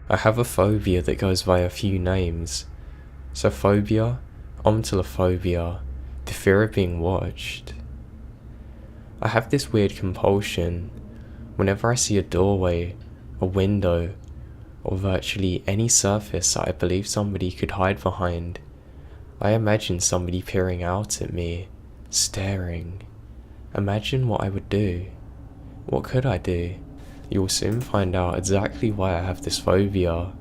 I have a phobia that goes by a few names. So phobia, omtelophobia, the fear of being watched. I have this weird compulsion whenever I see a doorway, a window, or virtually any surface that I believe somebody could hide behind. I imagine somebody peering out at me, staring. Imagine what I would do. What could I do? You will soon find out exactly why I have this phobia.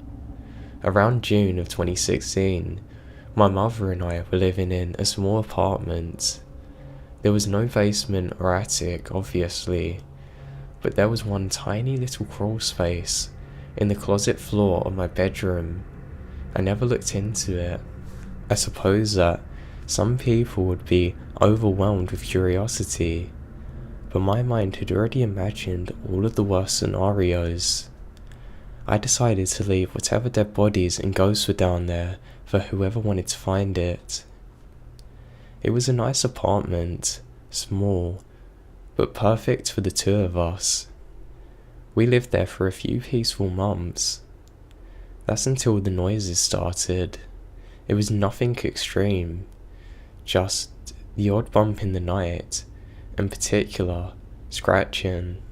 Around June of 2016, my mother and I were living in a small apartment. There was no basement or attic, obviously, but there was one tiny little crawl space in the closet floor of my bedroom. I never looked into it. I suppose that some people would be overwhelmed with curiosity, but my mind had already imagined all of the worst scenarios. I decided to leave whatever dead bodies and ghosts were down there for whoever wanted to find it. It was a nice apartment, small, but perfect for the two of us. We lived there for a few peaceful months. That's until the noises started. It was nothing extreme, just the odd bump in the night, in particular, scratching.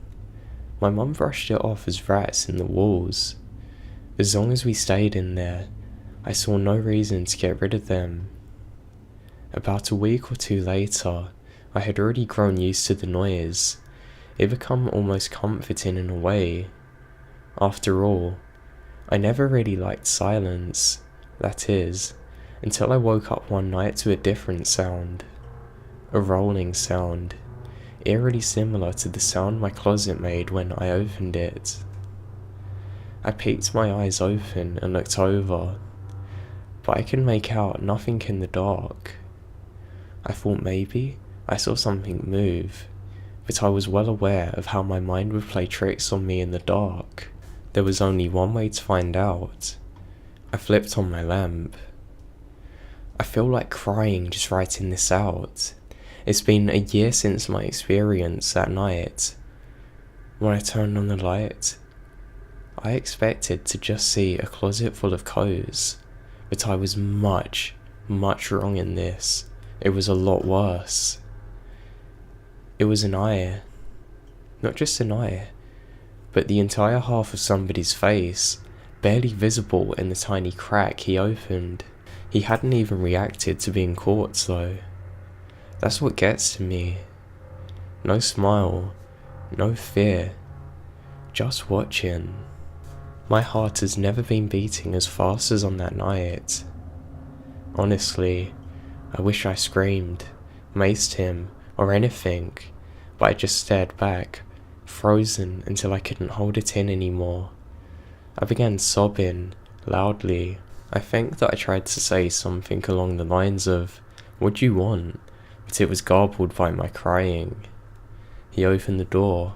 My mum brushed it off as rats in the walls. As long as we stayed in there, I saw no reason to get rid of them. About a week or two later, I had already grown used to the noise. It became almost comforting in a way. After all, I never really liked silence, that is, until I woke up one night to a different sound. A rolling sound, eerily similar to the sound my closet made when I opened it. I peeked my eyes open and looked over, but I could make out nothing in the dark. I thought maybe I saw something move, but I was well aware of how my mind would play tricks on me in the dark. There was only one way to find out. I flipped on my lamp. I feel like crying just writing this out. It's been a year since my experience that night. When I turned on the light, I expected to just see a closet full of coats, but I was much wrong in this. It was a lot worse. It was an eye. Not just an eye, but the entire half of somebody's face, barely visible in the tiny crack he opened. He hadn't even reacted to being caught though. That's what gets to me. No smile, no fear, just watching. My heart has never been beating as fast as on that night. Honestly, I wish I screamed, maced him, or anything, but I just stared back, frozen until I couldn't hold it in anymore. I began sobbing, loudly. I think that I tried to say something along the lines of, "What do you want?" but it was garbled by my crying. He opened the door.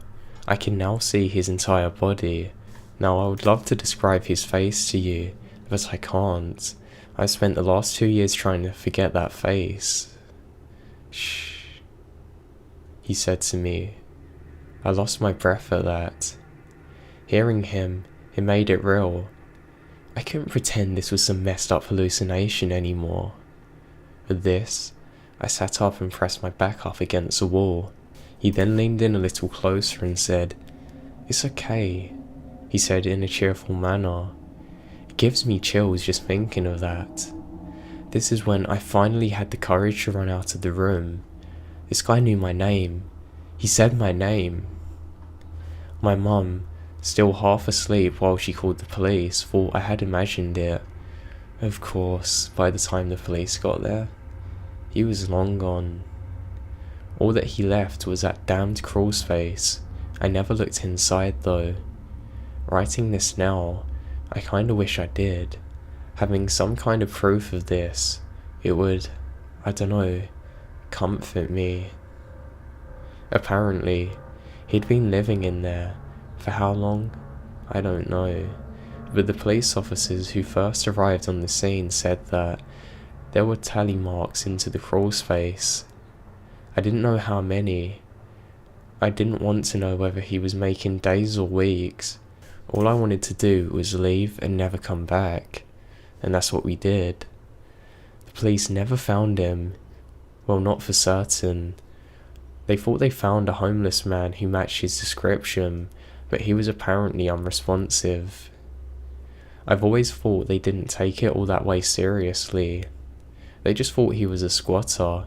I can now see his entire body. Now I would love to describe his face to you, but I can't. I've spent the last 2 years trying to forget that face. "Shh," he said to me. I lost my breath at that. Hearing him, it made it real. I couldn't pretend this was some messed up hallucination anymore. With this, I sat up and pressed my back up against the wall. He then leaned in a little closer and said, "It's okay," he said in a cheerful manner. It gives me chills just thinking of that. This is when I finally had the courage to run out of the room. This guy knew my name. He said my name. My mum, still half asleep while she called the police, thought I had imagined it. Of course, by the time the police got there, he was long gone. All that he left was that damned crawl space. I never looked inside though. Writing this now, I kinda wish I did. Having some kind of proof of this, it would, I don't know, comfort me. Apparently, he'd been living in there. For how long? I don't know. But the police officers who first arrived on the scene said that there were tally marks into the crawl space. I didn't know how many. I didn't want to know whether he was making days or weeks, All I wanted to do was leave and never come back, and that's what we did. The police never found him. Well, not for certain. They thought they found a homeless man who matched his description, but he was apparently unresponsive. I've always thought they didn't take it all that way seriously. They just thought he was a squatter,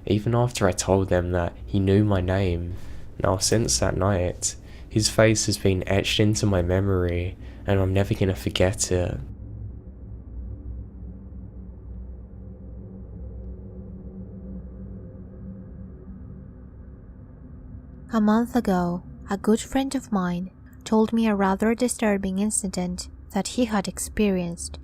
even after I told them that he knew my name. Now, since that night, his face has been etched into my memory, and I'm never gonna forget it. A month ago, a good friend of mine told me a rather disturbing incident that he had experienced.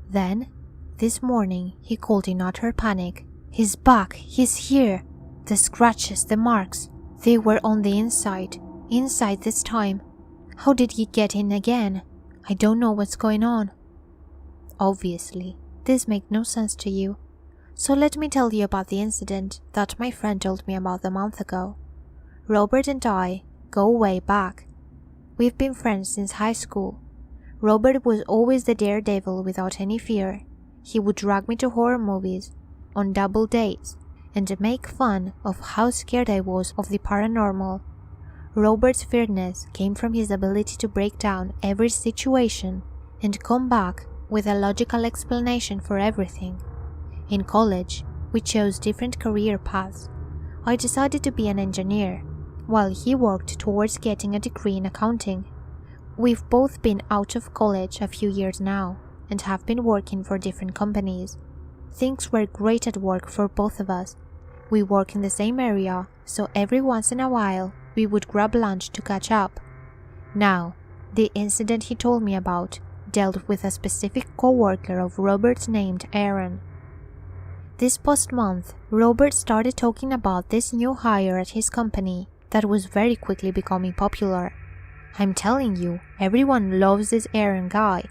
Then, this morning, he called in utter panic. "He's back! He's here! The scratches, the marks, they were on the inside this time. How did he get in again? I don't know what's going on." Obviously, this makes no sense to you. So let me tell you about the incident that my friend told me about a month ago. Robert and I go way back. We've been friends since high school. Robert was always the daredevil without any fear. He would drag me to horror movies, on double dates, and make fun of how scared I was of the paranormal. Robert's fierceness came from his ability to break down every situation and come back with a logical explanation for everything. In college, we chose different career paths. I decided to be an engineer, while he worked towards getting a degree in accounting. We've both been out of college a few years now and have been working for different companies. Things were great at work for both of us. We work in the same area, so every once in a while we would grab lunch to catch up. Now, the incident he told me about dealt with a specific co-worker of Robert named Aaron. This past month, Robert started talking about this new hire at his company that was very quickly becoming popular. I'm telling you, everyone loves this Aaron guy,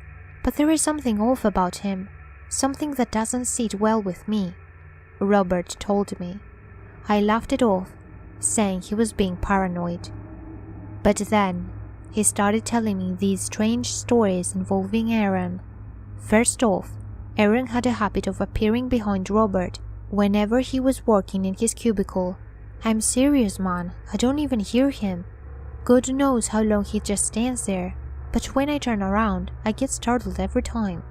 but there is something off about him, something that doesn't sit well with me, Robert told me. I laughed it off, saying he was being paranoid. But then, he started telling me these strange stories involving Aaron. First off, Aaron had a habit of appearing behind Robert whenever he was working in his cubicle. I'm serious, man, I don't even hear him. God knows how long he just stands there, but when I turn around, I get startled every time.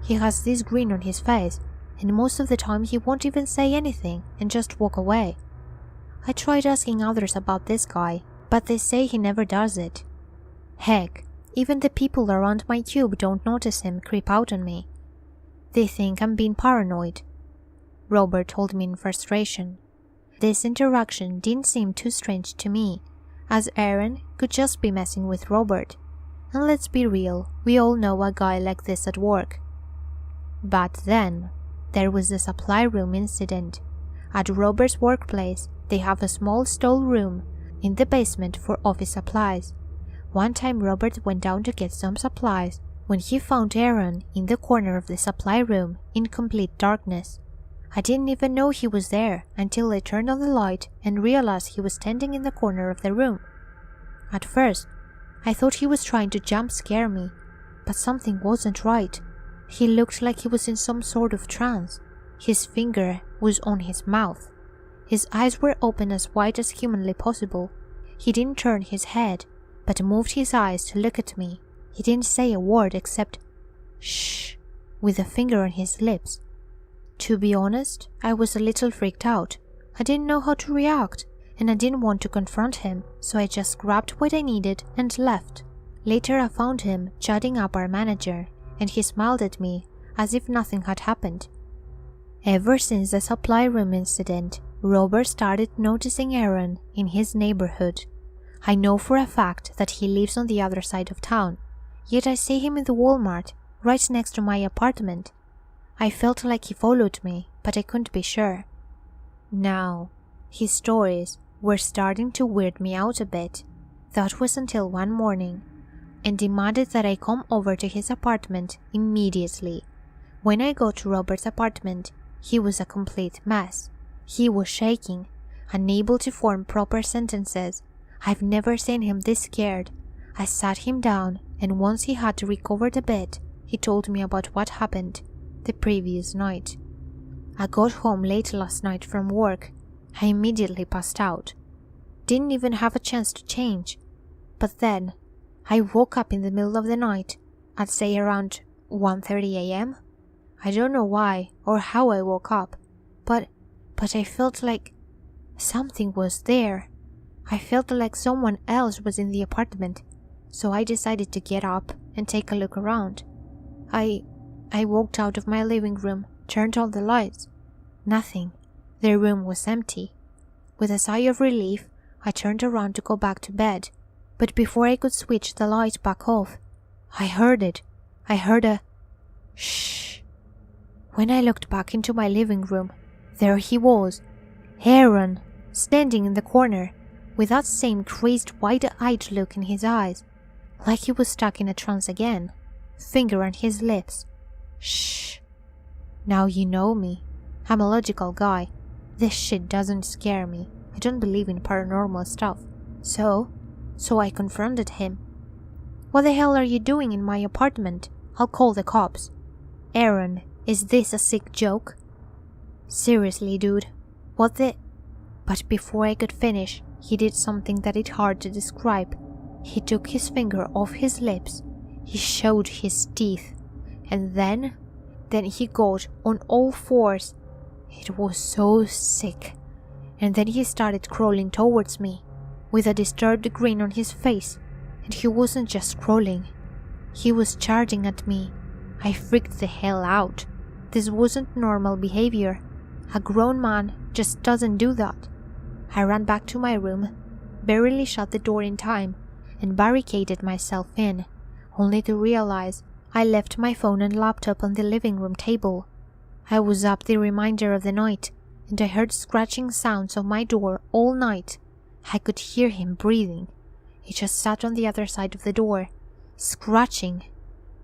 He has this grin on his face, and most of the time he won't even say anything and just walk away. I tried asking others about this guy, but they say he never does it. Heck, even the people around my cube don't notice him creep out on me. They think I'm being paranoid, Robert told me in frustration. This interaction didn't seem too strange to me, as Aaron could just be messing with Robert. And let's be real, we all know a guy like this at work. But then, there was the supply room incident. At Robert's workplace, they have a small storeroom in the basement for office supplies. One time Robert went down to get some supplies when he found Aaron in the corner of the supply room in complete darkness. I didn't even know he was there until I turned on the light and realized he was standing in the corner of the room. At first, I thought he was trying to jump scare me, but something wasn't right. He looked like he was in some sort of trance. His finger was on his mouth. His eyes were open as wide as humanly possible. He didn't turn his head, but moved his eyes to look at me. He didn't say a word except "shh" with a finger on his lips. To be honest, I was a little freaked out. I didn't know how to react, and I didn't want to confront him, so I just grabbed what I needed and left. Later I found him chatting up our manager, and he smiled at me as if nothing had happened. Ever since the supply room incident, Robert started noticing Aaron in his neighborhood. I know for a fact that he lives on the other side of town, yet I see him in the Walmart right next to my apartment. I felt like he followed me, but I couldn't be sure. Now, his stories were starting to weird me out a bit. That was until one morning, and demanded that I come over to his apartment immediately. When I got to Robert's apartment, he was a complete mess. He was shaking, unable to form proper sentences. I've never seen him this scared. I sat him down and once he had recovered a bit, he told me about what happened the previous night. I got home late last night from work. I immediately passed out. Didn't even have a chance to change. But then, I woke up in the middle of the night, I'd say around 1:30 a.m. I don't know why or how I woke up, but I felt like something was there. I felt like someone else was in the apartment, so I decided to get up and take a look around. I walked out of my living room, turned on the lights. Nothing. The room was empty. With a sigh of relief, I turned around to go back to bed, but before I could switch the light back off, I heard it. I heard a shh. When I looked back into my living room, there he was, Aaron, standing in the corner, with that same crazed wide-eyed look in his eyes, like he was stuck in a trance again, finger on his lips. Shh. Now you know me. I'm a logical guy. This shit doesn't scare me. I don't believe in paranormal stuff. So I confronted him. What the hell are you doing in my apartment? I'll call the cops. Aaron, is this a sick joke? Seriously, dude. What the... But before I could finish, he did something that is hard to describe. He took his finger off his lips. He showed his teeth. And then he got on all fours. It was so sick. And then he started crawling towards me, with a disturbed grin on his face. And he wasn't just crawling. He was charging at me. I freaked the hell out. This wasn't normal behavior. A grown man just doesn't do that. I ran back to my room, barely shut the door in time, and barricaded myself in, only to realize I left my phone and laptop on the living room table. I was up the remainder of the night, and I heard scratching sounds on my door all night. I could hear him breathing. He just sat on the other side of the door, scratching.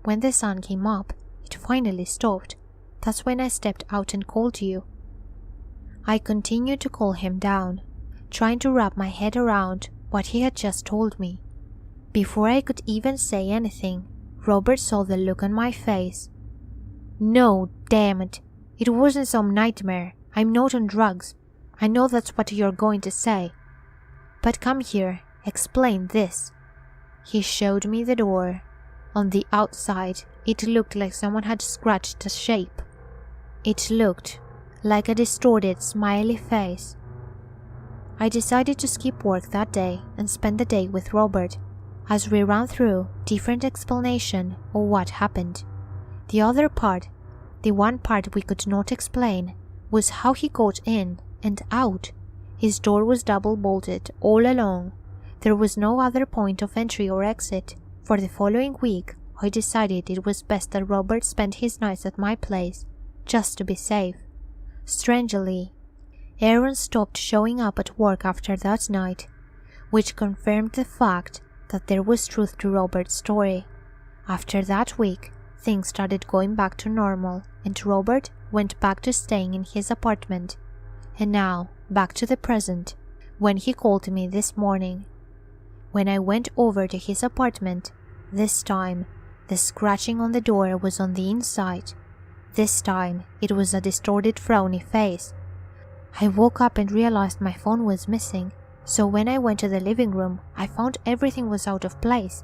When the sun came up, it finally stopped. That's when I stepped out and called you. I continued to call him down, trying to wrap my head around what he had just told me. Before I could even say anything, Robert saw the look on my face. No, damn it. It wasn't some nightmare. I'm not on drugs. I know that's what you're going to say. But come here, explain this. He showed me the door. On the outside, it looked like someone had scratched a shape. It looked like a distorted, smiley face. I decided to skip work that day and spend the day with Robert, as we ran through different explanation of what happened. The other part, the one part we could not explain, was how he got in and out. His door was double bolted all along. There was no other point of entry or exit. For the following week, I decided it was best that Robert spend his nights at my place, just to be safe. Strangely, Aaron stopped showing up at work after that night, which confirmed the fact that there was truth to Robert's story. After that week, things started going back to normal, and Robert went back to staying in his apartment. And now, back to the present, when he called me this morning. When I went over to his apartment, this time, the scratching on the door was on the inside. This time, it was a distorted, frowny face. I woke up and realized my phone was missing, so when I went to the living room, I found everything was out of place.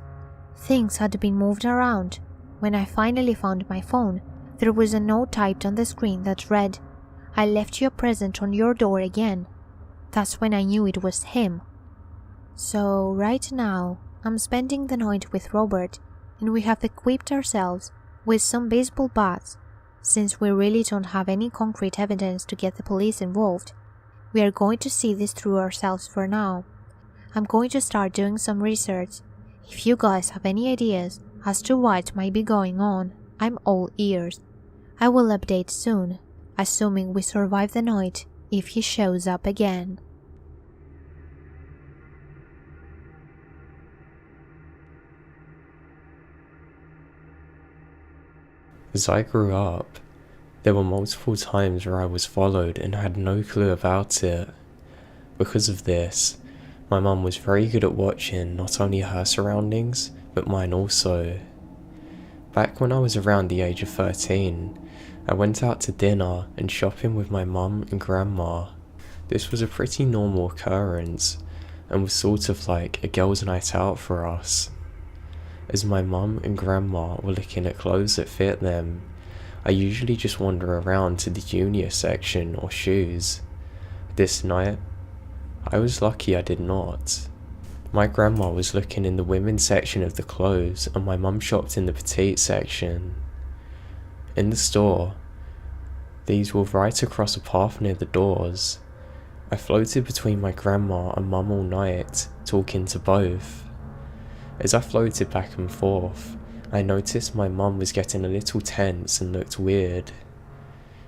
Things had been moved around. When I finally found my phone, there was a note typed on the screen that read, "I left you a present on your door again." That's when I knew it was him. So right now, I'm spending the night with Robert, and we have equipped ourselves with some baseball bats. Since we really don't have any concrete evidence to get the police involved, we are going to see this through ourselves for now. I'm going to start doing some research. If you guys have any ideas as to what might be going on, I'm all ears. I will update soon, assuming we survive the night if he shows up again. As I grew up, there were multiple times where I was followed and had no clue about it. Because of this, my mum was very good at watching not only her surroundings, but mine also. Back when I was around the age of 13, I went out to dinner and shopping with my mum and grandma. This was a pretty normal occurrence and was sort of like a girls' night out for us. As my mum and grandma were looking at clothes that fit them, I usually just wander around to the junior section or shoes. This night, I was lucky I did not. My grandma was looking in the women's section of the clothes and my mum shopped in the petite section. In the store, these were right across a path near the doors. I floated between my grandma and mum all night, talking to both. As I floated back and forth, I noticed my mum was getting a little tense and looked weird.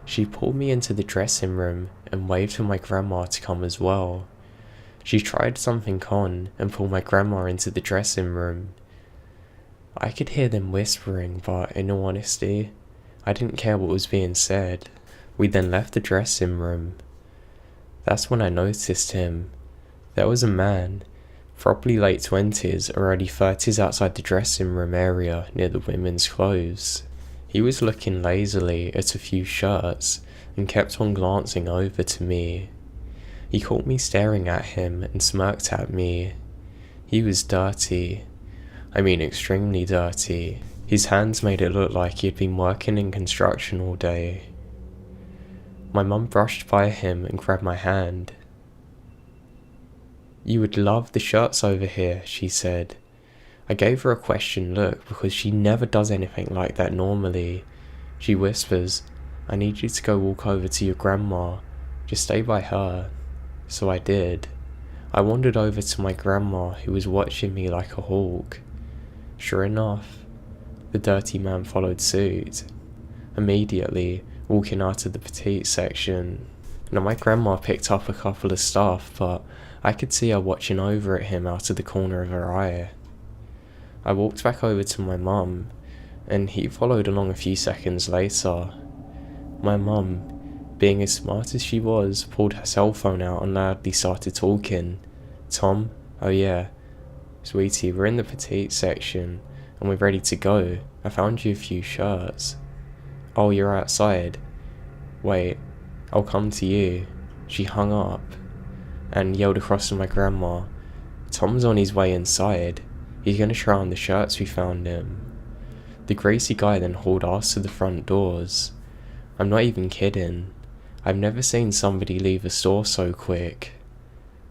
She pulled me into the dressing room and waved for my grandma to come as well. She tried something on and pulled my grandma into the dressing room. I could hear them whispering, but in all honesty, I didn't care what was being said. We then left the dressing room. That's when I noticed him. There was a man, probably late 20s or early 30s, outside the dressing room area near the women's clothes. He was looking lazily at a few shirts and kept on glancing over to me. He caught me staring at him and smirked at me. He was dirty. I mean extremely dirty. His hands made it look like he had been working in construction all day. My mum brushed by him and grabbed my hand. "You would love the shirts over here," she said. I gave her a questioned look because she never does anything like that normally. She whispers, "I need you to go walk over to your grandma. Just stay by her." So I did. I wandered over to my grandma, who was watching me like a hawk. Sure enough, the dirty man followed suit, immediately walking out of the petite section. Now my grandma picked up a couple of stuff, but I could see her watching over at him out of the corner of her eye. I walked back over to my mum, and he followed along a few seconds later. My mum, being as smart as she was, pulled her cell phone out and loudly started talking. "Tom, oh yeah, sweetie, we're in the petite section, and we're ready to go. I found you a few shirts." "Oh, you're outside? Wait, I'll come to you." She hung up and yelled across to my grandma, "Tom's on his way inside. He's gonna try on the shirts we found him." The greasy guy then hauled us to the front doors. I'm not even kidding. I've never seen somebody leave a store so quick.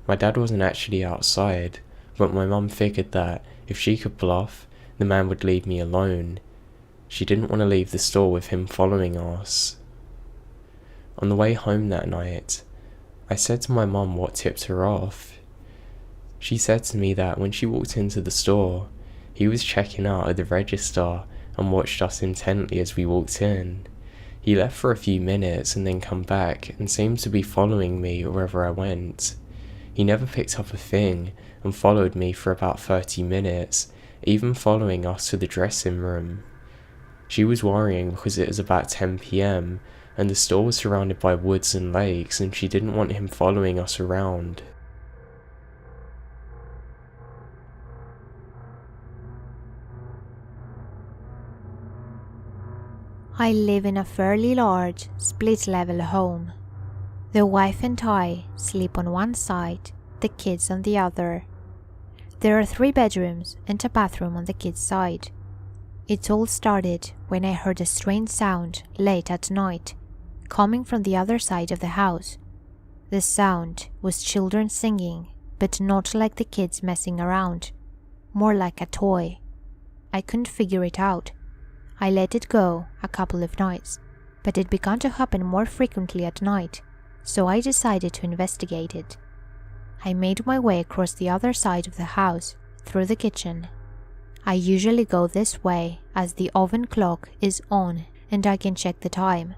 My dad wasn't actually outside, but my mum figured that if she could bluff, the man would leave me alone. She didn't want to leave the store with him following us. On the way home that night, I said to my mum what tipped her off. She said to me that when she walked into the store, he was checking out at the register and watched us intently as we walked in. He left for a few minutes and then come back and seemed to be following me wherever I went. He never picked up a thing and followed me for about 30 minutes, even following us to the dressing room. She was worrying because it was about 10 PM and the store was surrounded by woods and lakes, and she didn't want him following us around. I live in a fairly large, split-level home. The wife and I sleep on one side, the kids on the other. There are 3 bedrooms and a bathroom on the kids' side. It all started when I heard a strange sound late at night, coming from the other side of the house. The sound was children singing, but not like the kids messing around, more like a toy. I couldn't figure it out. I let it go a couple of nights, but it began to happen more frequently at night, so I decided to investigate it. I made my way across the other side of the house, through the kitchen. I usually go this way as the oven clock is on and I can check the time.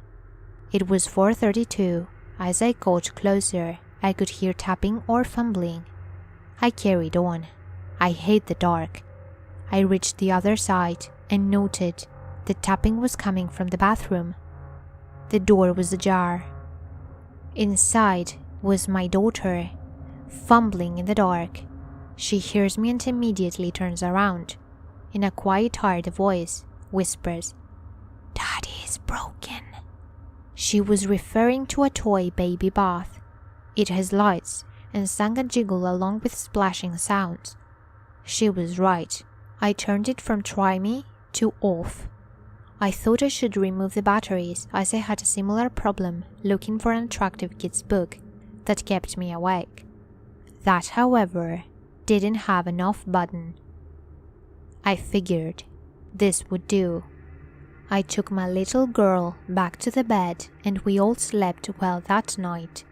It was 4:32. As I got closer, I could hear tapping or fumbling. I carried on. I hate the dark. I reached the other side and noted the tapping was coming from the bathroom. The door was ajar. Inside was my daughter, fumbling in the dark. She hears me and immediately turns around. in a quiet, tired voice, whispers, "Daddy is broken." She was referring to a toy baby bath. It has lights and sang a jiggle along with splashing sounds. She was right. I turned it from try me to off. I thought I should remove the batteries as I had a similar problem looking for an attractive kid's book that kept me awake. That, however, didn't have an off button. I figured this would do. I took my little girl back to the bed and we all slept well that night.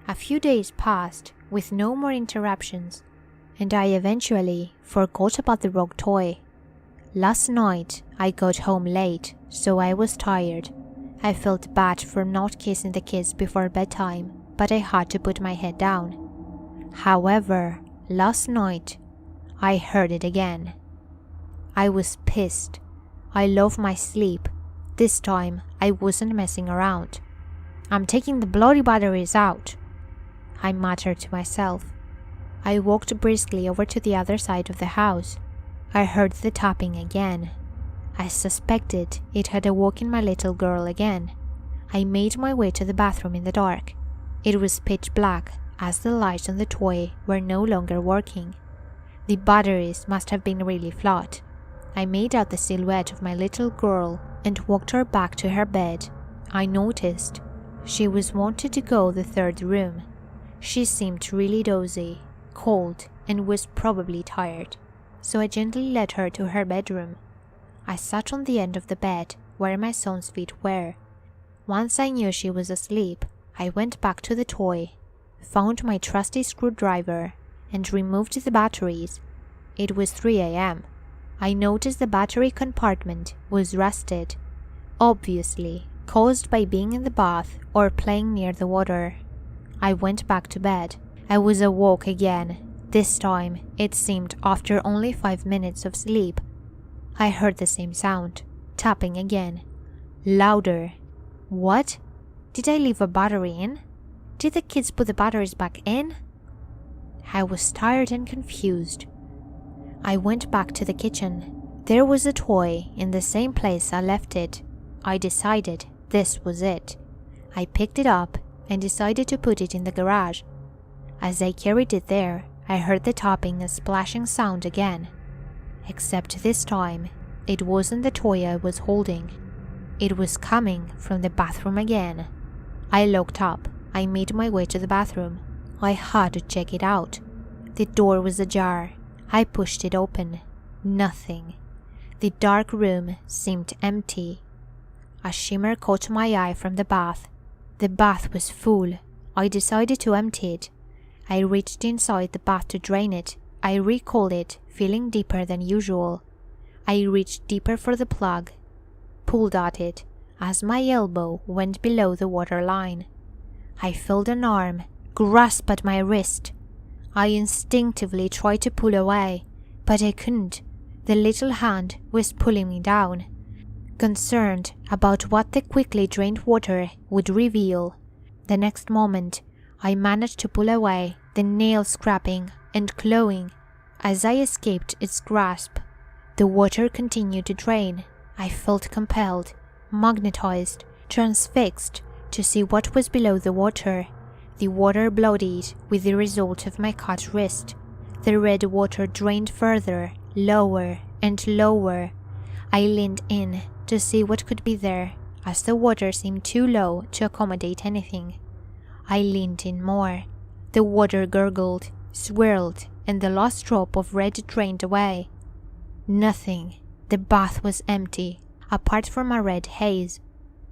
A few days passed with no more interruptions, and I eventually forgot about the rogue toy. Last night I got home late, so I was tired. I felt bad for not kissing the kids before bedtime, but I had to put my head down. However, last night I heard it again. I was pissed. I love my sleep. This time I wasn't messing around. "I'm taking the bloody batteries out," I muttered to myself. I walked briskly over to the other side of the house. I heard the tapping again. I suspected it had awoken my little girl again. I made my way to the bathroom in the dark. It was pitch black, as the lights on the toy were no longer working. The batteries must have been really flat. I made out the silhouette of my little girl and walked her back to her bed. I noticed she was wanting to go to the third room. She seemed really dozy, cold, and was probably tired, so I gently led her to her bedroom. I sat on the end of the bed where my son's feet were. Once I knew she was asleep, I went back to the toy, found my trusty screwdriver, and removed the batteries. It was 3 a.m. I noticed the battery compartment was rusted, obviously caused by being in the bath or playing near the water. I went back to bed. I was awoke again. This time, it seemed after only 5 minutes of sleep. I heard the same sound, tapping again. Louder. What? Did I leave a battery in? Did the kids put the batteries back in? I was tired and confused. I went back to the kitchen. There was a toy in the same place I left it. I decided this was it. I picked it up and decided to put it in the garage. As I carried it there, I heard the tapping and splashing sound again. Except this time, it wasn't the toy I was holding. It was coming from the bathroom again. I looked up. I made my way to the bathroom. I had to check it out. The door was ajar. I pushed it open. Nothing. The dark room seemed empty. A shimmer caught my eye from the bath. The bath was full. I decided to empty it. I reached inside the bath to drain it. I recalled it, feeling deeper than usual. I reached deeper for the plug, pulled at it, as my elbow went below the water line. I felt an arm grasp at my wrist. I instinctively tried to pull away, but I couldn't. The little hand was pulling me down. Concerned about what the quickly drained water would reveal, the next moment I managed to pull away, the nail scraping and clawing. As I escaped its grasp, the water continued to drain. I felt compelled, magnetized, transfixed to see what was below the water. The water bloodied with the result of my cut wrist. The red water drained further, lower and lower. I leaned in to see what could be there, as the water seemed too low to accommodate anything. I leaned in more. The water gurgled, swirled, and the last drop of red drained away. Nothing. The bath was empty, apart from a red haze.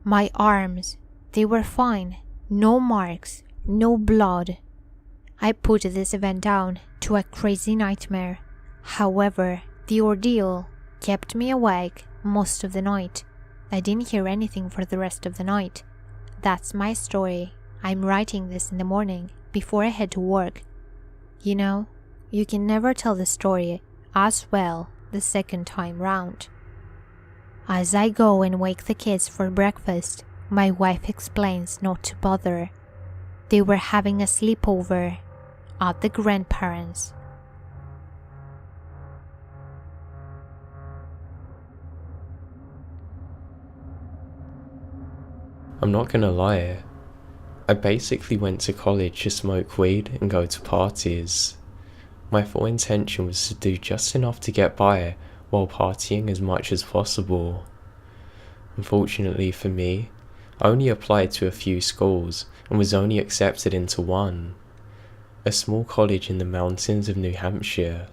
My arms, they were fine. No marks, no blood. I put this event down to a crazy nightmare. However, the ordeal kept me awake most of the night. I didn't hear anything for the rest of the night. That's my story. I'm writing this in the morning, before I head to work. You know, you can never tell the story as well the second time round. As I go and wake the kids for breakfast, my wife explains not to bother. They were having a sleepover at the grandparents'. I'm not gonna lie, I basically went to college to smoke weed and go to parties. My full intention was to do just enough to get by while partying as much as possible. Unfortunately for me, I only applied to a few schools and was only accepted into one, a small college in the mountains of New Hampshire.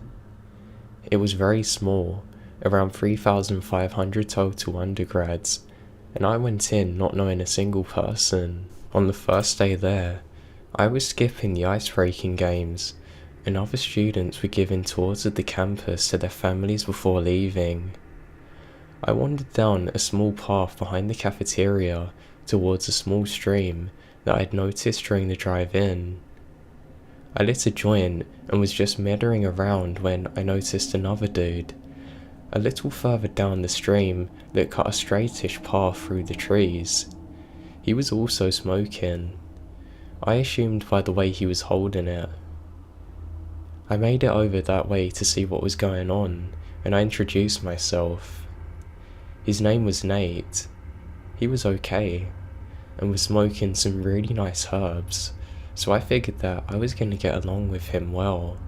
It was very small, around 3,500 total undergrads, and I went in not knowing a single person. On the first day there, I was skipping the ice-breaking games, and other students were giving tours of the campus to their families before leaving. I wandered down a small path behind the cafeteria towards a small stream that I'd noticed during the drive in. I lit a joint and was just meandering around when I noticed another dude, a little further down the stream that cut a straightish path through the trees. He was also smoking. I assumed by the way he was holding it. I made it over that way to see what was going on, and I introduced myself. His name was Nate. He was okay, and was smoking some really nice herbs, so I figured that I was going to get along with him well.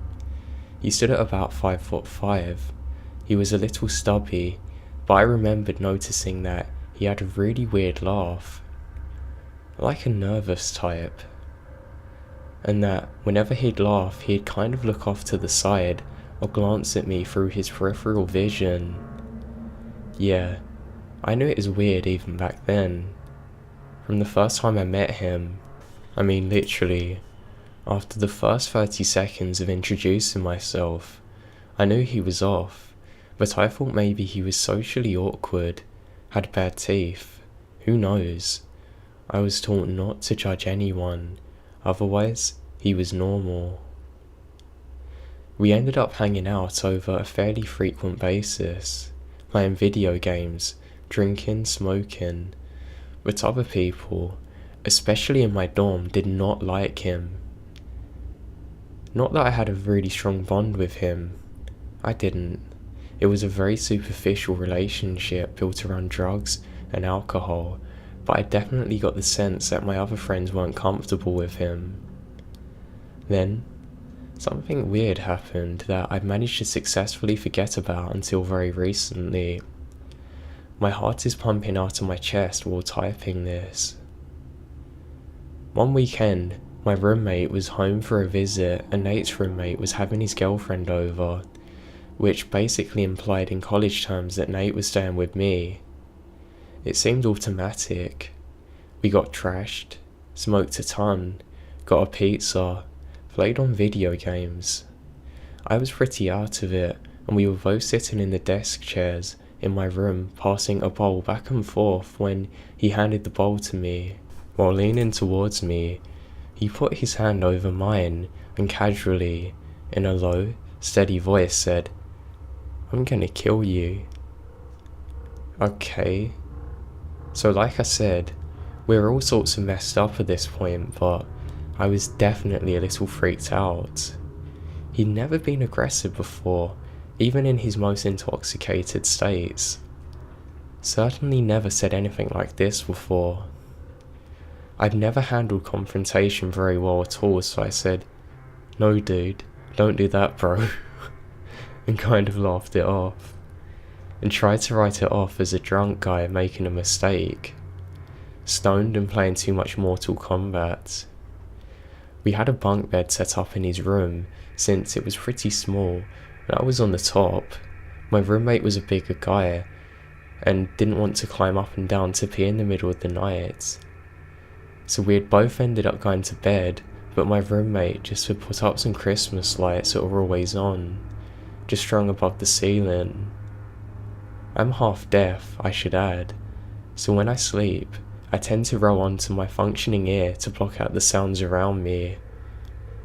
He stood at about 5'5". He was a little stubby, but I remembered noticing that he had a really weird laugh, like a nervous type, and that whenever he'd laugh he'd kind of look off to the side or glance at me through his peripheral vision. Yeah, I knew it was weird even back then. From the first time I met him, I mean literally, after the first 30 seconds of introducing myself, I knew he was off, but I thought maybe he was socially awkward, had bad teeth, who knows. I was taught not to judge anyone, otherwise he was normal. We ended up hanging out over a fairly frequent basis, playing video games, drinking, smoking, but other people, especially in my dorm, did not like him. Not that I had a really strong bond with him, I didn't. It was a very superficial relationship built around drugs and alcohol, but I definitely got the sense that my other friends weren't comfortable with him. Then, something weird happened that I managed to successfully forget about until very recently. My heart is pumping out of my chest while typing this. One weekend, my roommate was home for a visit and Nate's roommate was having his girlfriend over, which basically implied in college terms that Nate was staying with me. It seemed automatic. We got trashed, smoked a ton, got a pizza, played on video games. I was pretty out of it, and we were both sitting in the desk chairs in my room passing a bowl back and forth when he handed the bowl to me. While leaning towards me, he put his hand over mine and casually, in a low, steady voice said, "I'm gonna kill you." Okay. So like I said, we were all sorts of messed up at this point, but I was definitely a little freaked out. He'd never been aggressive before, even in his most intoxicated states. Certainly never said anything like this before. I'd never handled confrontation very well at all, so I said, "No dude, don't do that bro," and kind of laughed it off, and tried to write it off as a drunk guy making a mistake, stoned and playing too much Mortal Kombat. We had a bunk bed set up in his room, since it was pretty small, and I was on the top. My roommate was a bigger guy, and didn't want to climb up and down to pee in the middle of the night. So we had both ended up going to bed, but my roommate just would put up some Christmas lights that were always on, just strung above the ceiling. I'm half deaf, I should add, so when I sleep, I tend to roll onto my functioning ear to block out the sounds around me.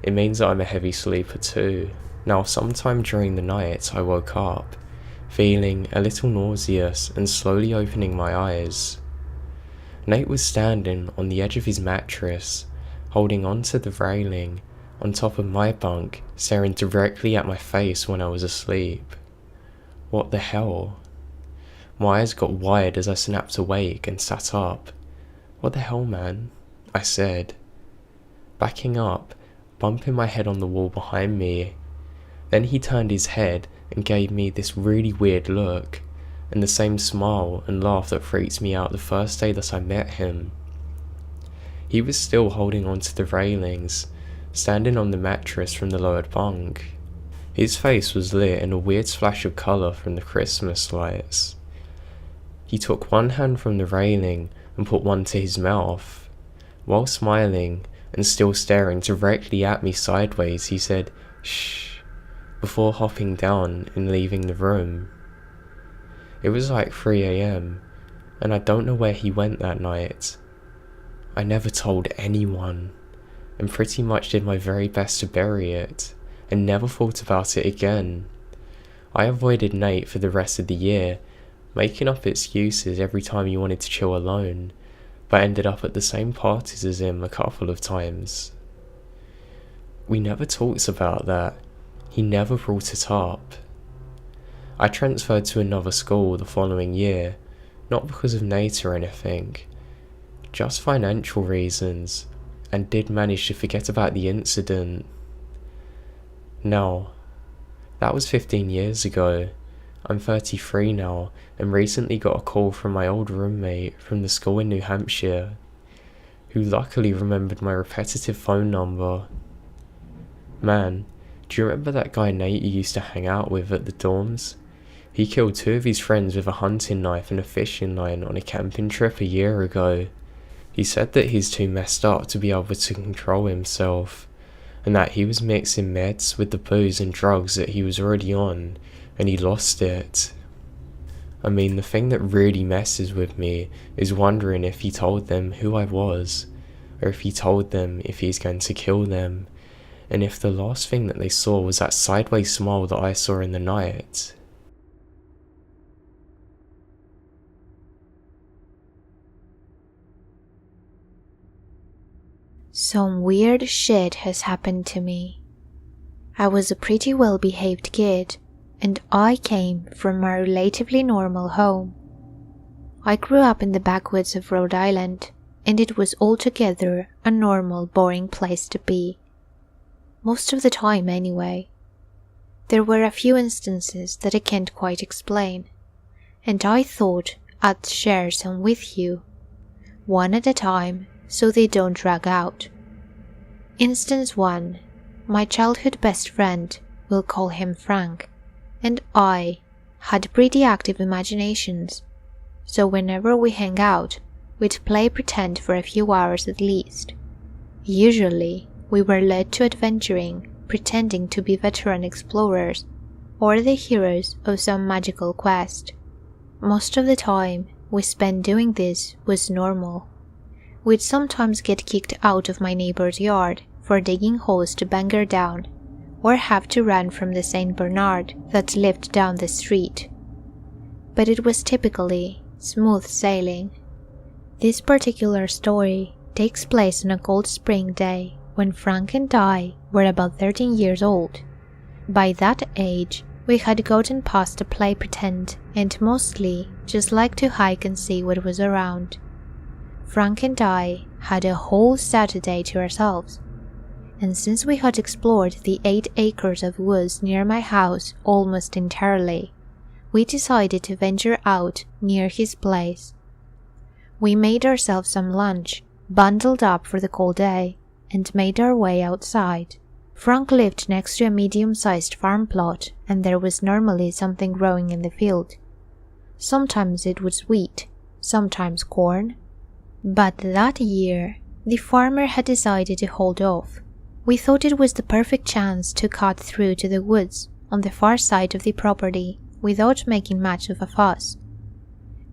It means that I'm a heavy sleeper too. Now, sometime during the night, I woke up, feeling a little nauseous and slowly opening my eyes. Nate was standing on the edge of his mattress, holding onto the railing, on top of my bunk, staring directly at my face when I was asleep. What the hell? My eyes got wide as I snapped awake and sat up. "What the hell, man?" I said, backing up, bumping my head on the wall behind me. Then he turned his head and gave me this really weird look, and the same smile and laugh that freaked me out the first day that I met him. He was still holding onto the railings, standing on the mattress from the lowered bunk. His face was lit in a weird splash of colour from the Christmas lights. He took one hand from the railing and put one to his mouth. While smiling and still staring directly at me sideways, he said, "Shh," before hopping down and leaving the room. It was like 3 AM, and I don't know where he went that night. I never told anyone, and pretty much did my very best to bury it, and never thought about it again. I avoided Nate for the rest of the year, making up excuses every time he wanted to chill alone, but ended up at the same parties as him a couple of times. We never talked about that. He never brought it up. I transferred to another school the following year, not because of Nate or anything, just financial reasons, and did manage to forget about the incident. Now, that was 15 years ago. I'm 33 now, and recently got a call from my old roommate from the school in New Hampshire, who luckily remembered my repetitive phone number. "Man, do you remember that guy Nate you used to hang out with at the dorms? He killed 2 of his friends with a hunting knife and a fishing line on a camping trip a year ago. He said that he's too messed up to be able to control himself, and that he was mixing meds with the booze and drugs that he was already on, and he lost it. I mean, the thing that really messes with me is wondering if he told them who I was, or if he told them if he's going to kill them, and if the last thing that they saw was that sideways smile that I saw in the night." Some weird shit has happened to me. I was a pretty well-behaved kid, and I came from a relatively normal home. I grew up in the backwoods of Rhode Island, and it was altogether a normal, boring place to be. Most of the time, anyway. There were a few instances that I can't quite explain, and I thought I'd share some with you, one at a time, so they don't drag out. Instance 1. My childhood best friend, we'll call him Frank, and I had pretty active imaginations, so whenever we hang out, we'd play pretend for a few hours at least. Usually, we were led to adventuring, pretending to be veteran explorers, or the heroes of some magical quest. Most of the time we spent doing this was normal. We'd sometimes get kicked out of my neighbor's yard for digging holes to bang her down, or have to run from the St. Bernard that lived down the street. But it was typically smooth sailing. This particular story takes place on a cold spring day when Frank and I were about 13 years old. By that age, we had gotten past the play pretend and mostly just liked to hike and see what was around. Frank and I had a whole Saturday to ourselves, and since we had explored the 8 acres of woods near my house almost entirely, we decided to venture out near his place. We made ourselves some lunch, bundled up for the cold day, and made our way outside. Frank lived next to a medium-sized farm plot, and there was normally something growing in the field. Sometimes it was wheat, sometimes corn. But that year, the farmer had decided to hold off. We thought it was the perfect chance to cut through to the woods on the far side of the property without making much of a fuss.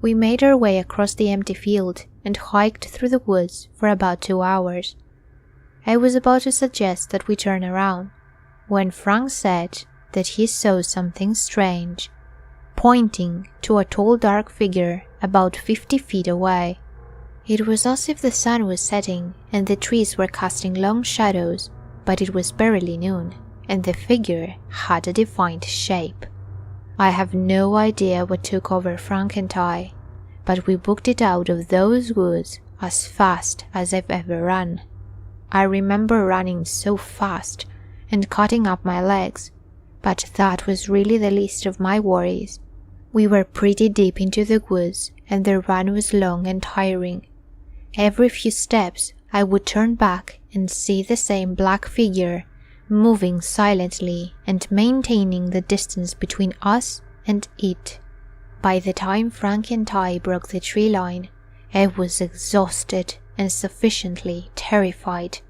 We made our way across the empty field and hiked through the woods for about 2 hours. I was about to suggest that we turn around, when Frank said that he saw something strange, pointing to a tall dark figure about 50 feet away. It was as if the sun was setting and the trees were casting long shadows, but it was barely noon, and the figure had a defined shape. I have no idea what took over Frank and I, but we booked it out of those woods as fast as I've ever run. I remember running so fast and cutting up my legs, but that was really the least of my worries. We were pretty deep into the woods and the run was long and tiring. Every few steps I would turn back and see the same black figure moving silently and maintaining the distance between us and it. By the time Frank and I broke the tree line, I was exhausted and sufficiently terrified.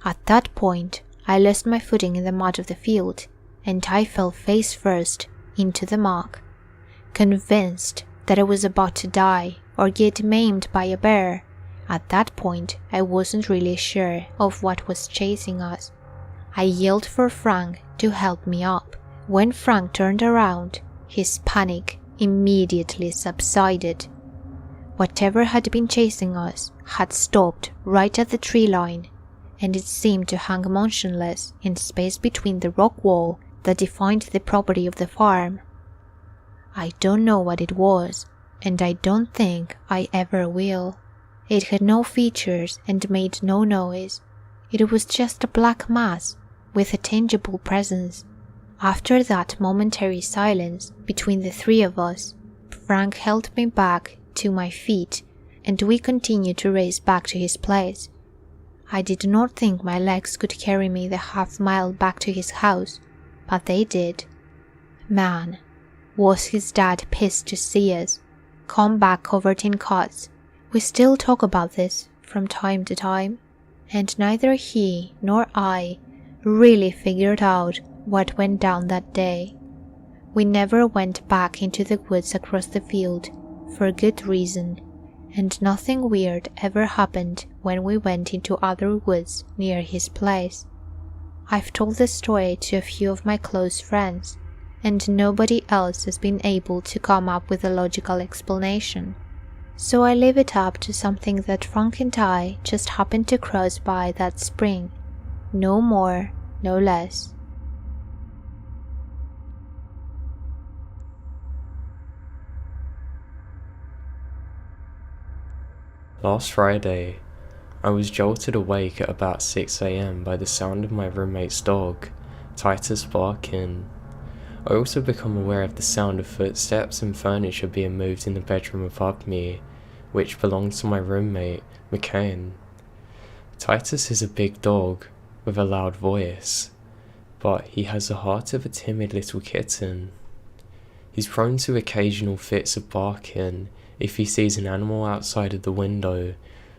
At that point, I lost my footing in the mud of the field, and I fell face first into the muck, convinced that I was about to die or get maimed by a bear. At that point, I wasn't really sure of what was chasing us. I yelled for Frank to help me up. When Frank turned around, his panic immediately subsided. Whatever had been chasing us had stopped right at the tree line, and it seemed to hang motionless in space between the rock wall that defined the property of the farm. I don't know what it was, and I don't think I ever will. It had no features and made no noise. It was just a black mass with a tangible presence. After that momentary silence between the three of us, Frank held me back to my feet, and we continued to race back to his place. I did not think my legs could carry me the half-mile back to his house, but they did. Man, was his dad pissed to see us, come back covered in cuts. We still talk about this from time to time, and neither he nor I really figured out what went down that day. We never went back into the woods across the field, for good reason, and nothing weird ever happened when we went into other woods near his place. I've told the story to a few of my close friends, and nobody else has been able to come up with a logical explanation. So I leave it up to something that Frank and I just happened to cross by that spring. No more, no less. Last Friday, I was jolted awake at about 6 AM by the sound of my roommate's dog, Titus, barking. I also become aware of the sound of footsteps and furniture being moved in the bedroom above me, which belongs to my roommate, McCain. Titus is a big dog with a loud voice, but he has the heart of a timid little kitten. He's prone to occasional fits of barking if he sees an animal outside of the window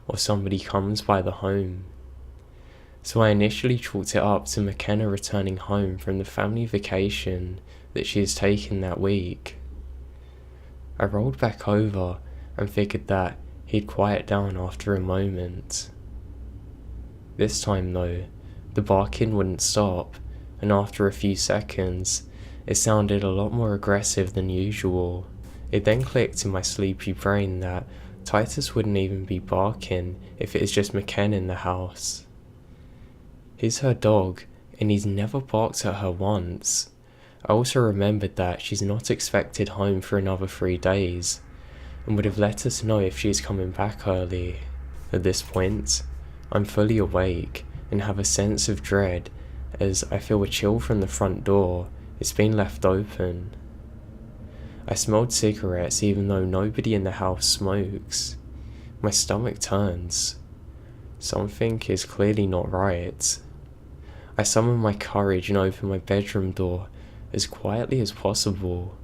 or somebody comes by the home. So I initially chalked it up to McKenna returning home from the family vacation that she has taken that week. I rolled back over and figured that he'd quiet down after a moment. This time though, the barking wouldn't stop, and after a few seconds, it sounded a lot more aggressive than usual. It then clicked in my sleepy brain that Titus wouldn't even be barking if it is just McKenna in the house. He's her dog, and he's never barked at her once. I also remembered that she's not expected home for another 3 days, and would have let us know if she is coming back early. At this point, I'm fully awake and have a sense of dread as I feel a chill from the front door. It's been left open. I smelled cigarettes even though nobody in the house smokes. My stomach turns. Something is clearly not right. I summon my courage and open my bedroom door as quietly as possible.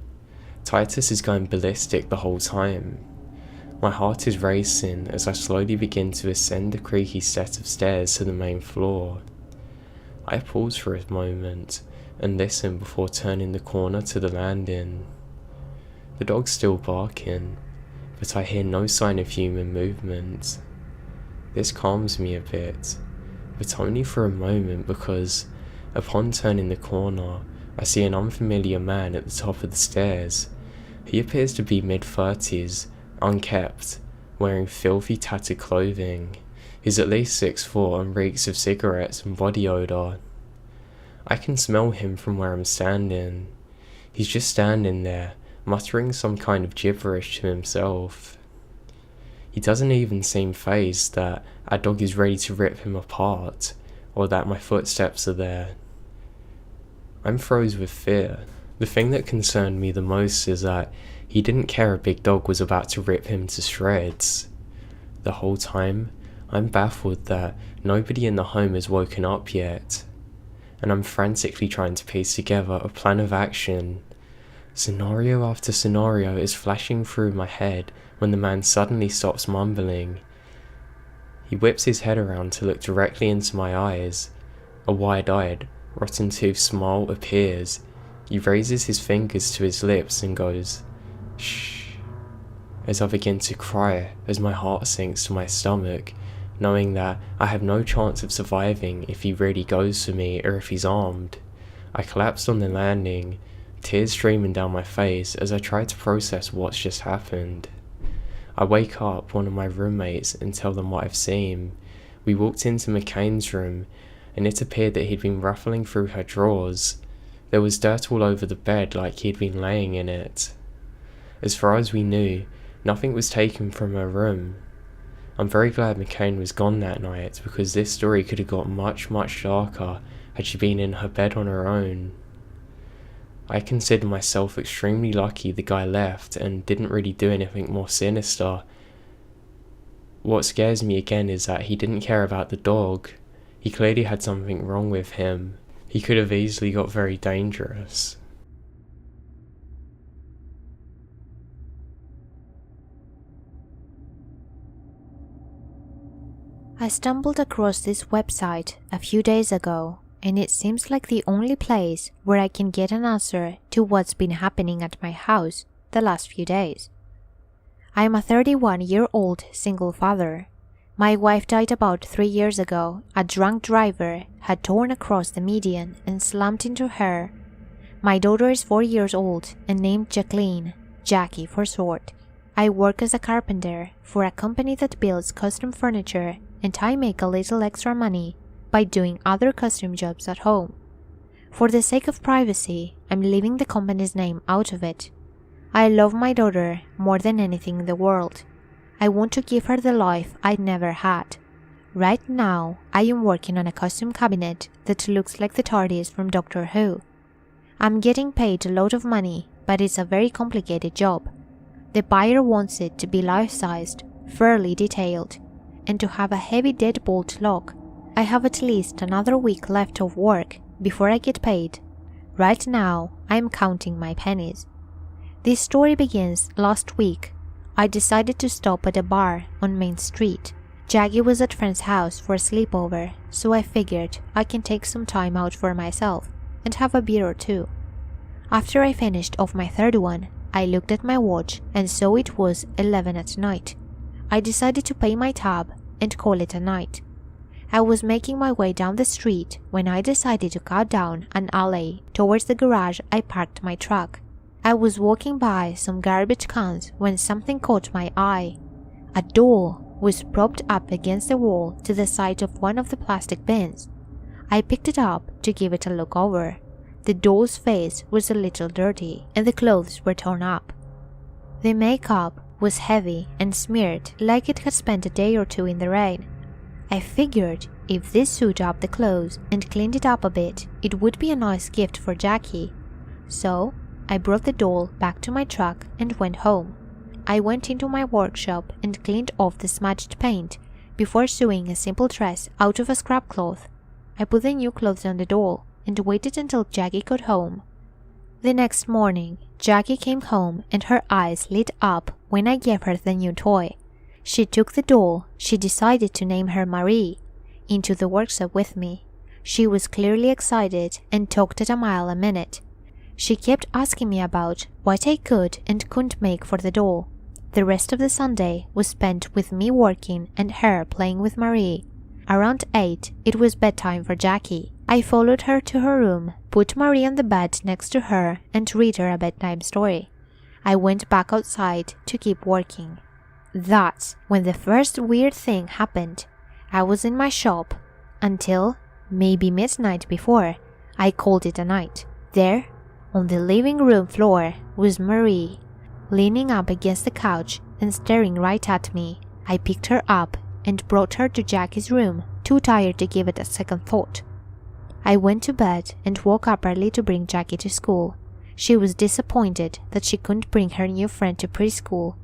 Titus is going ballistic the whole time. My heart is racing as I slowly begin to ascend the creaky set of stairs to the main floor. I pause for a moment and listen before turning the corner to the landing. The dog's still barking, but I hear no sign of human movement. This calms me a bit, but only for a moment because, upon turning the corner, I see an unfamiliar man at the top of the stairs. He appears to be mid-30s, unkempt, wearing filthy tattered clothing. He's at least 6'4" and reeks of cigarettes and body odour. I can smell him from where I'm standing. He's just standing there, muttering some kind of gibberish to himself. He doesn't even seem fazed that our dog is ready to rip him apart, or that my footsteps are there. I'm froze with fear. The thing that concerned me the most is that he didn't care a big dog was about to rip him to shreds. The whole time, I'm baffled that nobody in the home has woken up yet, and I'm frantically trying to piece together a plan of action. Scenario after scenario is flashing through my head when the man suddenly stops mumbling. He whips his head around to look directly into my eyes. A wide-eyed, rotten-toothed smile appears. He raises his fingers to his lips and goes, "Shh," as I begin to cry as my heart sinks to my stomach, knowing that I have no chance of surviving if he really goes for me or if he's armed. I collapsed on the landing, tears streaming down my face as I try to process what's just happened. I wake up one of my roommates and tell them what I've seen. We walked into McCain's room, and it appeared that he'd been ruffling through her drawers. There was dirt all over the bed like he'd been laying in it. As far as we knew, nothing was taken from her room. I'm very glad McCain was gone that night, because this story could have got much, much darker had she been in her bed on her own. I consider myself extremely lucky the guy left and didn't really do anything more sinister. What scares me again is that he didn't care about the dog. He clearly had something wrong with him. He could have easily got very dangerous. I stumbled across this website a few days ago, and it seems like the only place where I can get an answer to what's been happening at my house the last few days. I am a 31-year-old single father. My wife died about 3 years ago. A drunk driver had torn across the median and slammed into her. My daughter is 4 years old and named Jacqueline, Jackie for short. I work as a carpenter for a company that builds custom furniture, and I make a little extra money by doing other custom jobs at home. For the sake of privacy, I'm leaving the company's name out of it. I love my daughter more than anything in the world. I want to give her the life I never had. Right now, I am working on a custom cabinet that looks like the TARDIS from Doctor Who. I'm getting paid a lot of money, but it's a very complicated job. The buyer wants it to be life-sized, fairly detailed, and to have a heavy deadbolt lock. I have at least another week left of work before I get paid. Right now, I'm counting my pennies. This story begins last week. I decided to stop at a bar on Main Street. Jackie was at a friend's house for a sleepover, so I figured I can take some time out for myself and have a beer or two. After I finished off my third one, I looked at my watch and saw it was 11 at night. I decided to pay my tab and call it a night. I was making my way down the street when I decided to cut down an alley towards the garage I parked my truck. I was walking by some garbage cans when something caught my eye. A doll was propped up against the wall to the side of one of the plastic bins. I picked it up to give it a look over. The doll's face was a little dirty and the clothes were torn up. The makeup was heavy and smeared like it had spent a day or two in the rain. I figured if this sewed up the clothes and cleaned it up a bit, it would be a nice gift for Jackie. So I brought the doll back to my truck and went home. I went into my workshop and cleaned off the smudged paint before sewing a simple dress out of a scrap cloth. I put the new clothes on the doll and waited until Jackie got home. The next morning, Jackie came home and her eyes lit up when I gave her the new toy. She took the doll, she decided to name her Marie, into the workshop with me. She was clearly excited and talked at a mile a minute. She kept asking me about what I could and couldn't make for the doll. The rest of the Sunday was spent with me working and her playing with Marie. Around 8, it was bedtime for Jackie. I followed her to her room, put Marie on the bed next to her, and read her a bedtime story. I went back outside to keep working. That's when the first weird thing happened. I was in my shop until maybe midnight before I called it a night. There, on the living room floor, was Marie, leaning up against the couch and staring right at me. I picked her up and brought her to Jackie's room, too tired to give it a second thought. I went to bed and woke up early to bring Jackie to school. She was disappointed that she couldn't bring her new friend to preschool,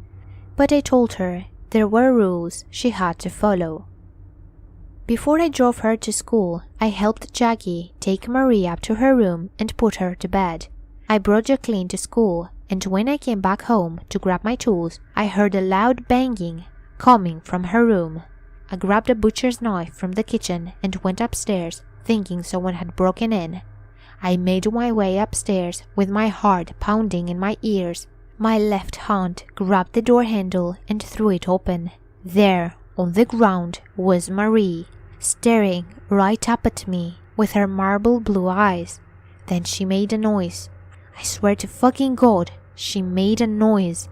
but I told her there were rules she had to follow. Before I drove her to school, I helped Jackie take Marie up to her room and put her to bed. I brought Jacqueline to school, and when I came back home to grab my tools, I heard a loud banging coming from her room. I grabbed a butcher's knife from the kitchen and went upstairs, thinking someone had broken in. I made my way upstairs with my heart pounding in my ears. My left hand grabbed the door handle and threw it open. There, on the ground, was Marie, staring right up at me with her marble blue eyes. Then she made a noise. I swear to fucking God, she made a noise.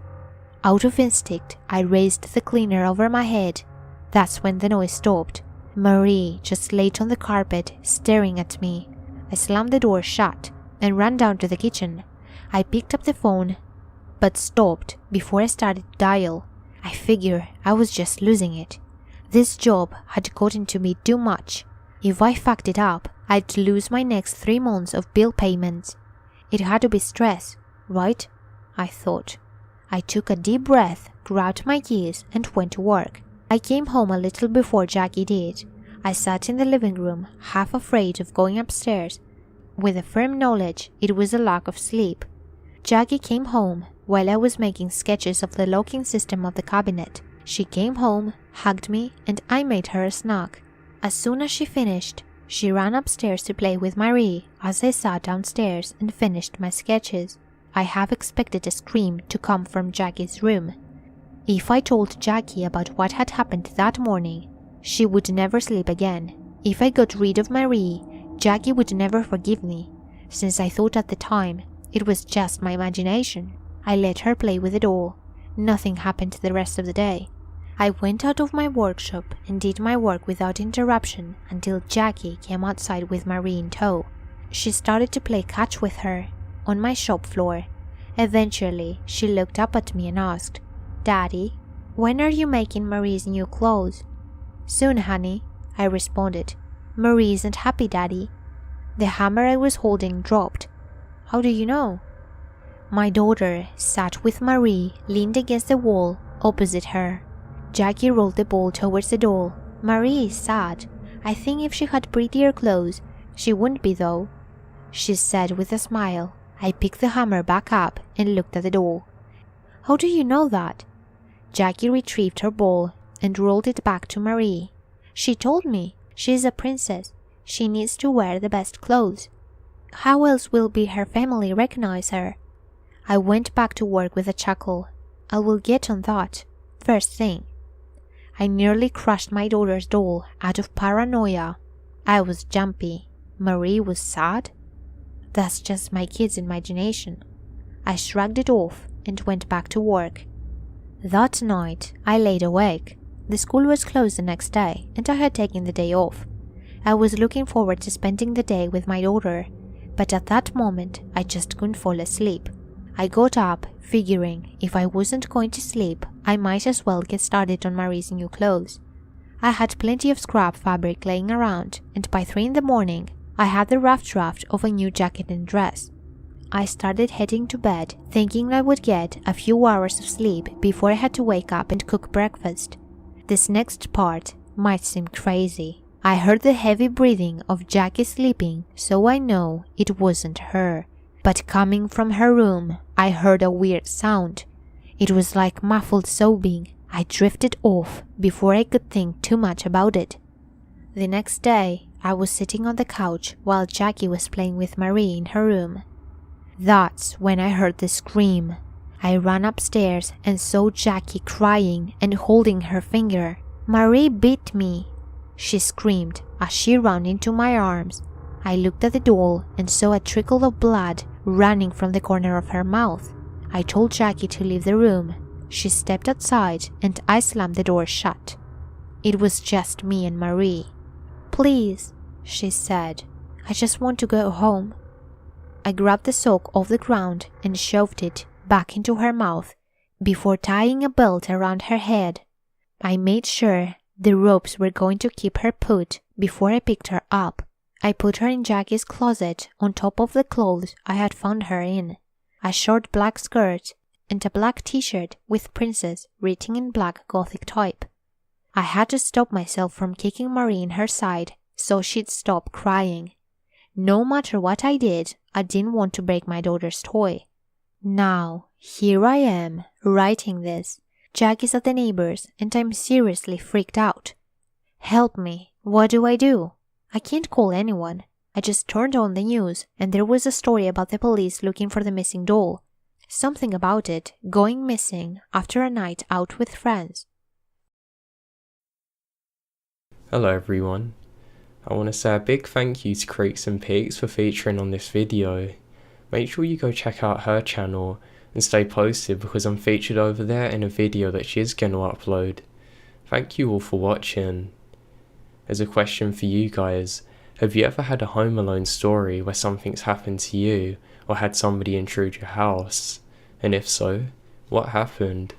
Out of instinct, I raised the cleaner over my head. That's when the noise stopped. Marie just laid on the carpet, staring at me. I slammed the door shut and ran down to the kitchen. I picked up the phone, but stopped before I started to dial. I figured I was just losing it. This job had gotten to me too much. If I fucked it up, I'd lose my next 3 months of bill payments. It had to be stress, right? I thought. I took a deep breath, grabbed my keys, and went to work. I came home a little before Jackie did. I sat in the living room, half afraid of going upstairs, with the firm knowledge it was a lack of sleep. Jackie came home while I was making sketches of the locking system of the cabinet. She came home, hugged me, and I made her a snack. As soon as she finished, she ran upstairs to play with Marie as I sat downstairs and finished my sketches. I half expected a scream to come from Jackie's room. If I told Jackie about what had happened that morning, she would never sleep again. If I got rid of Marie, Jackie would never forgive me. Since I thought at the time it was just my imagination, I let her play with the doll. Nothing happened the rest of the day. I went out of my workshop and did my work without interruption until Jackie came outside with Marie in tow. She started to play catch with her on my shop floor. Eventually, she looked up at me and asked, "Daddy, when are you making Marie's new clothes?" "Soon, honey," I responded. "Marie isn't happy, Daddy." The hammer I was holding dropped. "How do you know?" My daughter sat with Marie leaned against the wall opposite her. Jackie rolled the ball towards the doll. "Marie is sad. I think if she had prettier clothes, she wouldn't be though," she said with a smile. I picked the hammer back up and looked at the doll. "How do you know that?" Jackie retrieved her ball and rolled it back to Marie. "She told me. She's a princess. She needs to wear the best clothes. How else will her family recognize her?" I went back to work with a chuckle. I will get on that first thing. I nearly crushed my daughter's doll out of paranoia. I was jumpy. Marie was sad? That's just my kid's imagination. I shrugged it off and went back to work. That night, I laid awake. The school was closed the next day, and I had taken the day off. I was looking forward to spending the day with my daughter, but at that moment, I just couldn't fall asleep. I got up, figuring if I wasn't going to sleep, I might as well get started on Marie's new clothes. I had plenty of scrap fabric laying around, and by 3 in the morning, I had the rough draft of a new jacket and dress. I started heading to bed, thinking I would get a few hours of sleep before I had to wake up and cook breakfast. This next part might seem crazy. I heard the heavy breathing of Jackie sleeping, so I know it wasn't her. But coming from her room, I heard a weird sound. It was like muffled sobbing. I drifted off before I could think too much about it. The next day, I was sitting on the couch while Jackie was playing with Marie in her room. That's when I heard the scream. I ran upstairs and saw Jackie crying and holding her finger. "Marie bit me," she screamed as she ran into my arms. I looked at the doll and saw a trickle of blood running from the corner of her mouth. I told Jackie to leave the room. She stepped outside and I slammed the door shut. It was just me and Marie. "Please," she said, "I just want to go home." I grabbed the sock off the ground and shoved it back into her mouth before tying a belt around her head. I made sure the ropes were going to keep her put before I picked her up. I put her in Jackie's closet on top of the clothes I had found her in. A short black skirt and a black t-shirt with princess written in black Gothic type. I had to stop myself from kicking Marie in her side so she'd stop crying. No matter what I did, I didn't want to break my daughter's toy. Now, here I am, writing this. Jack is at the neighbors and I'm seriously freaked out. Help me, what do? I can't call anyone. I just turned on the news and there was a story about the police looking for the missing doll. Something about it going missing after a night out with friends. Hello everyone. I want to say a big thank you to Creaks Peeks for featuring on this video. Make sure you go check out her channel and stay posted because I'm featured over there in a video that she is going to upload. Thank you all for watching. As a question for you guys, have you ever had a Home Alone story where something's happened to you or had somebody intrude your house? And if so, what happened?